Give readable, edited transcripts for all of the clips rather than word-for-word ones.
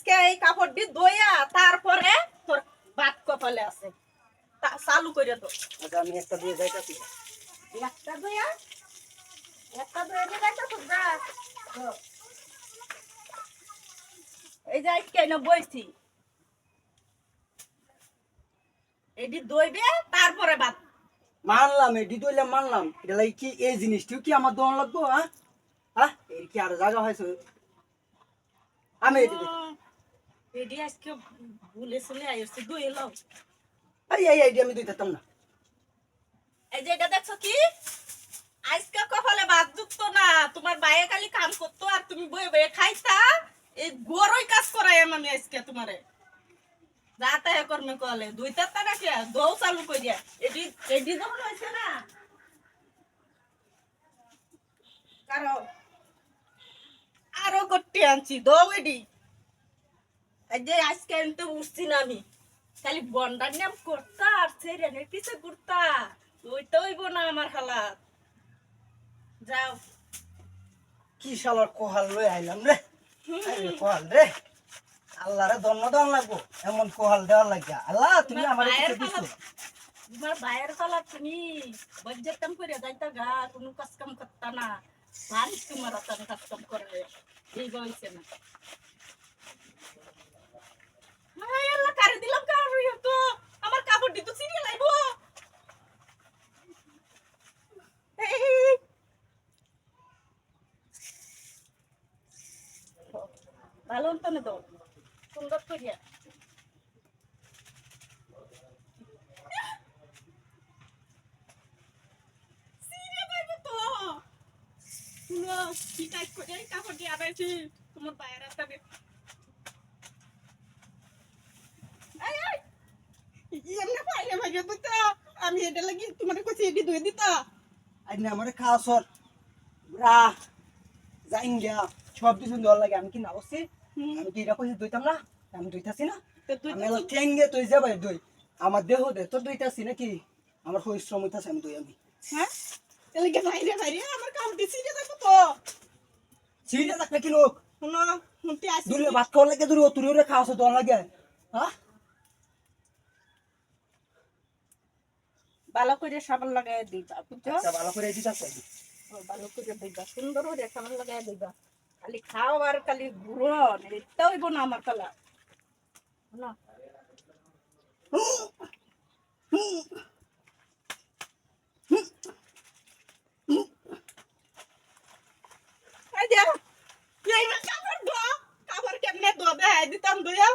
আজকে এই কাপড়টি ধুইয়া তারপরে তোর ভাত কপালে আছে চালু করে তো। আচ্ছা আমি একটা দিয়ে যাইতাছি। একটা ধুইয়া যাইতাছ যা। এই যে আজকে না বইছি এটি দইবে তারপরে ভাত। মানলাম এডি দইলে মানলাম, এটা লাগি কি এই জিনিসটিও কি আমার দোকান লাগবো? হ্যাঁ হ্যাঁ, এর কি আর জায়গা হয়েছে? আমি এটি দেখি। এটি আজকে ভুলে চলে আইসি দই এলাম। এই আইডি আমি দিতাম না। এই যে এটা দেখছো কি আজকে কপালে ভাত যুক্ত না, তোমার বাইরে খালি কাম করতো আর তুমি বই বই খাইতা। এই গরই কাজ করাই আমি আজকে তোমারে যাতে কর্মে কলে দুইটা তা নাকি দৌ চালু করিয়া এটি এটি যখন হয়েছে না কারণ আরো করতে আনছি দৌ এটি। এই যে আজকে আনতে উঠছি না আমি, খালি বন্ডার নাম করতা আর সেরেনের পিছে ঘুরতা, ওইটা হইব না আমার হালাত। যাও কি শালার কোহাল লই আইলাম রে। আরে কোহাল রে, আল্লাহরে ধন্যবাদ লাগবো এমন কোহাল দেওয়ার লাগিয়া। আল্লাহ তুমি আমার কিছু দিছো। তোমার বাইরের হালাত তুমি বজ্জার কাম করে যাইতা গা, কোনো কাজ কাম করতা না, ভারী তোমার হাতান কাজ কাম করে এই বলছে না। হায় আল্লাহ কারে দিলাম কার তো আমার কাপড় দিতে ছিঁড়ে লাইবো। ভালো তো না তো সুন্দর করিয়া ছিঁড়ে যাইবো তো। শুনো কি কাজ করে কাপড় দিয়ে আনাইছি তোমার বাইরের হাতানে। আয় আয় এমনি পাইলে ভাগে দিতা, আমি এটা লাগি তোমার কাছে এটি ধুয়ে দিতা। আইনে আমারে খাওয়া সর রা যাইন গিয়া সব কিছু দেওয়ার লাগে। আমি কি না বসছি? আমি কি এটা কইছি দইতাম না? আমি দইতাছি না? তো তুই আমি ঠেঙ্গে তুই যাবাই দই আমার দেহ দে তোর দইতাছি নাকি? আমার পরিশ্রম হইতাছে আমি দই আমি। হ্যাঁ তাহলে কি বাইরে বাইরে আমার কাপড় ছিঁড়ে যাইবো তো। সিরিয়াস একটা কি লোক শুনো শুনতে আসি দূরে ভাত খাওয়ার লাগে দূরে তুই ওরে খাওয়া দেওয়ার লাগে। হ্যাঁ ভালো করে সাবান লাগাই দিবা বুঝছো? আচ্ছা ভালো করে দিতাছে। ভালো করে দিবা সুন্দর করে সাবান লাগাই দিবা, খালি খাও আর খালি ঘুরো এটা হইব না আমার কালা না। এই যে এই কাপড় ধো, কাপড় কেমনে ধো দেখাই দিতাম ধুইয়া।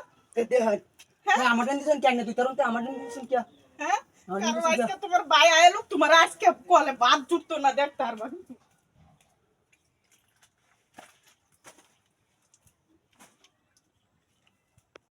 দে হয় হ্যাঁ আমার দিছেন কেন তুই তরন্তে আমার দিছেন কি? হ্যাঁ আমার কারণ দিছেন আজকে তোমার ভাই আইলো তোমার আজকে কলে ভাত জুটতো না দেখতে পারবা।